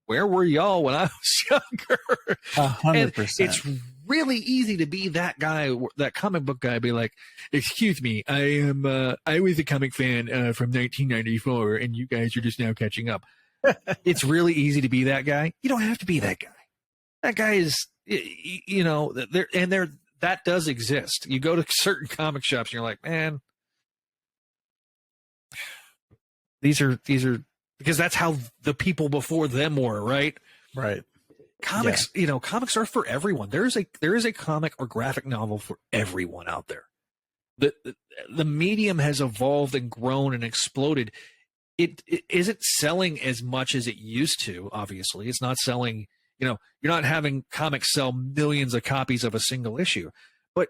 where were y'all when I was younger? 100%. It's really easy to be that guy, that comic book guy, be like, excuse me, I was a comic fan from 1994, and you guys are just now catching up. It's really easy to be that guy. You don't have to be that guy. That guy is, that does exist. You go to certain comic shops, and you're like, man, these are because that's how the people before them were, right? Right. Comics, comics are for everyone. There is a comic or graphic novel for everyone out there. The medium has evolved and grown and exploded. It isn't selling as much as it used to. Obviously, it's not selling. You're not having comics sell millions of copies of a single issue. But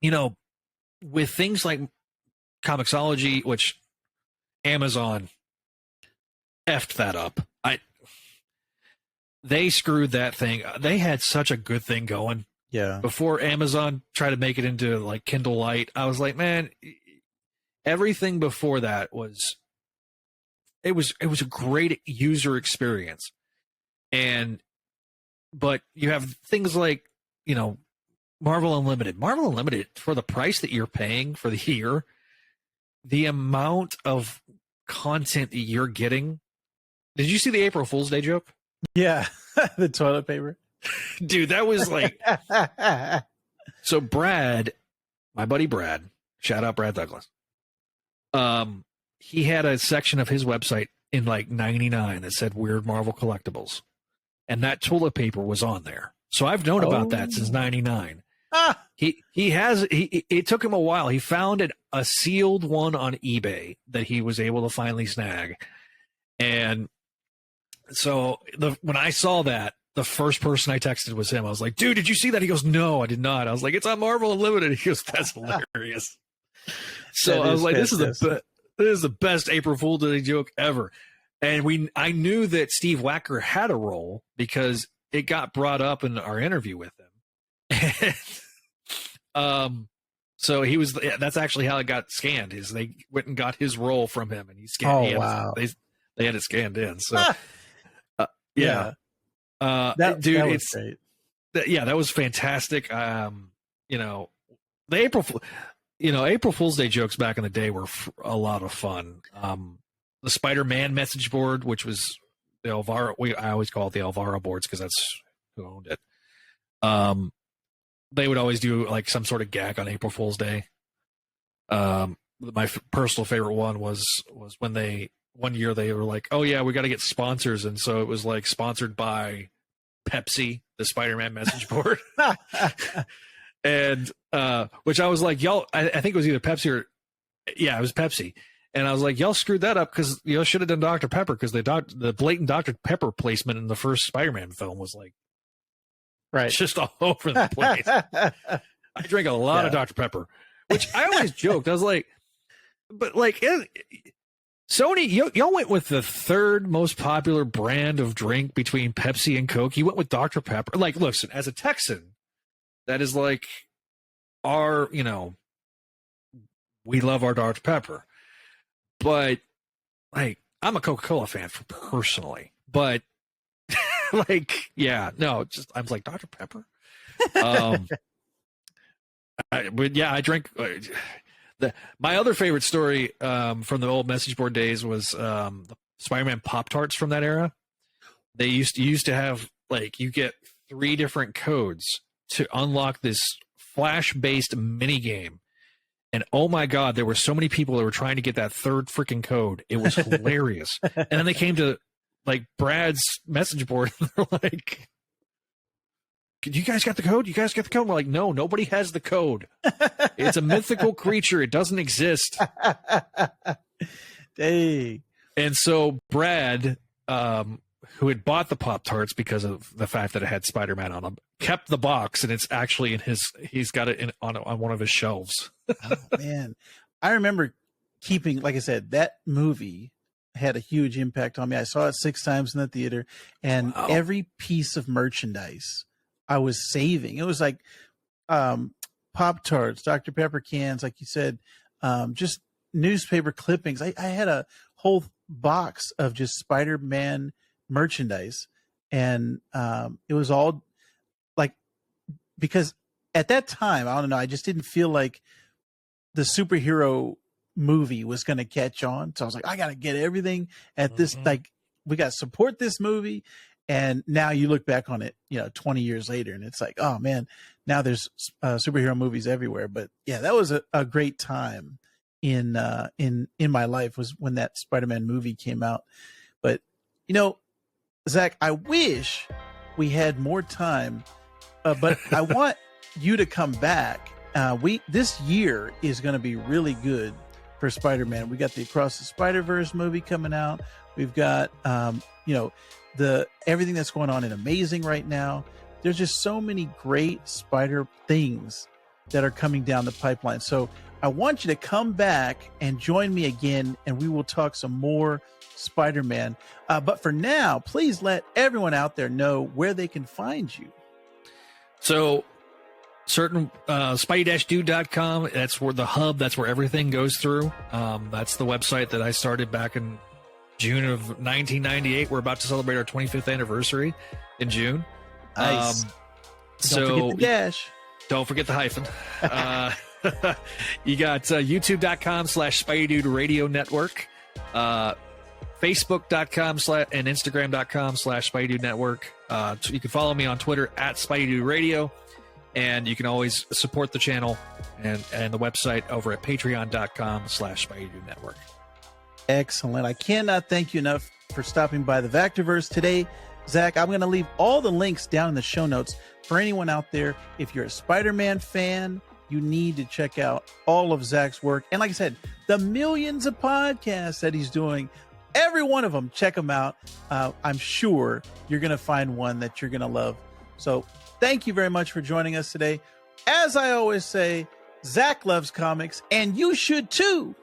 with things like Comixology, which Amazon effed that up. They screwed that thing. They had such a good thing going. Yeah. Before Amazon tried to make it into like Kindle Light, I was like, man, everything before that was a great user experience. But you have things like, Marvel Unlimited. Marvel Unlimited, for the price that you're paying for the year, the amount of content that you're getting. Did you see the April Fool's Day joke? Yeah, the toilet paper. Dude, that was like... So Brad, my buddy Brad, shout out Brad Douglas. He had a section of his website in like 99 that said weird Marvel collectibles. And that toilet paper was on there. So I've known about that since 99. It took him a while. He found a sealed one on eBay that he was able to finally snag. And so when I saw that, the first person I texted was him. I was like, dude, did you see that? He goes, no, I did not. I was like, it's on Marvel Unlimited. He goes, that's hilarious. So I was like, this is the best April Fool's Day joke ever. And I knew that Steve Wacker had a role because it got brought up in our interview with him. And, so that's actually how it got scanned, is they went and got his role from him, and he scanned. Oh, wow. They had it scanned in. So, yeah. That was great. That was fantastic. The April Fool's Day jokes back in the day were a lot of fun. The Spider-Man message board, which was the Elvira, I always call it the Elvira boards because that's who owned it. They would always do like some sort of gag on April Fool's Day. My personal favorite one was when one year they were like, oh yeah, we got to get sponsors. And so it was like sponsored by Pepsi, the Spider-Man message board. And, which I was like, y'all, I think it was either Pepsi or, yeah, it was Pepsi. And I was like, y'all screwed that up because y'all should have done Dr. Pepper, because the blatant Dr. Pepper placement in the first Spider-Man film was like, right, just all over the place. I drank a lot of Dr. Pepper, which I always joked. I was like, but like, Sony, y'all went with the third most popular brand of drink between Pepsi and Coke. You went with Dr. Pepper. Like, listen, as a Texan, that is like our, we love our Dr. Pepper. But, like, I'm a Coca-Cola fan personally. But, like, yeah, no, I'm like, Dr. Pepper? I drink. My other favorite story from the old message board days was the Spider-Man Pop-Tarts from that era. They used to have, like, you get 3 different codes to unlock this Flash-based mini game. And oh my God, there were so many people that were trying to get that third freaking code. It was hilarious. And then they came to, like, Brad's message board, and they're like, you guys got the code? You guys got the code? We're like, no, nobody has the code. It's a mythical creature. It doesn't exist. Dang. And so Brad, who had bought the Pop-Tarts because of the fact that it had Spider-Man on them, kept the box, and it's actually he's got it on one of his shelves. Oh, man. I remember keeping, like I said, that movie had a huge impact on me. I saw it 6 times in the theater, and every piece of merchandise I was saving. It was like Pop-Tarts, Dr. Pepper cans, like you said, just newspaper clippings. I had a whole box of just Spider-Man merchandise, and it was all like, because at that time, I don't know, I just didn't feel like the superhero movie was going to catch on. So I was like, I got to get everything at this, like, we got to support this movie. And now you look back on it, 20 years later, and it's like, oh man, now there's superhero movies everywhere. But yeah, that was a great time in my life, was when that Spider-Man movie came out. But Zach, I wish we had more time, but I want you to come back. This year is going to be really good for Spider-Man. We got the Across the Spider-Verse movie coming out. We've got everything that's going on in Amazing right now. There's just so many great Spider things that are coming down the pipeline. So I want you to come back and join me again, and we will talk some more Spider-Man. But for now, please let everyone out there know where they can find you. So certain Spidey-Dude.com, that's where the hub, that's where everything goes through. That's the website that I started back in June of 1998. We're about to celebrate our 25th anniversary in June. Nice. Don't forget the dash. Don't forget the hyphen. You got youtube.com/Spidey-Dude Radio Network, facebook.com and instagram.com/Spidey-Dude Network. You can follow me on Twitter @Spidey-Dude Radio, and you can always support the channel and the website over at patreon.com/Spidey-Dude Network. Excellent. I cannot thank you enough for stopping by the Vactor-Verse today. Zach, I'm going to leave all the links down in the show notes for anyone out there. If you're a Spider-Man fan, you need to check out all of Zach's work. And like I said, the millions of podcasts that he's doing, every one of them, check them out. I'm sure you're going to find one that you're going to love. So thank you very much for joining us today. As I always say, Zach loves comics, and you should too.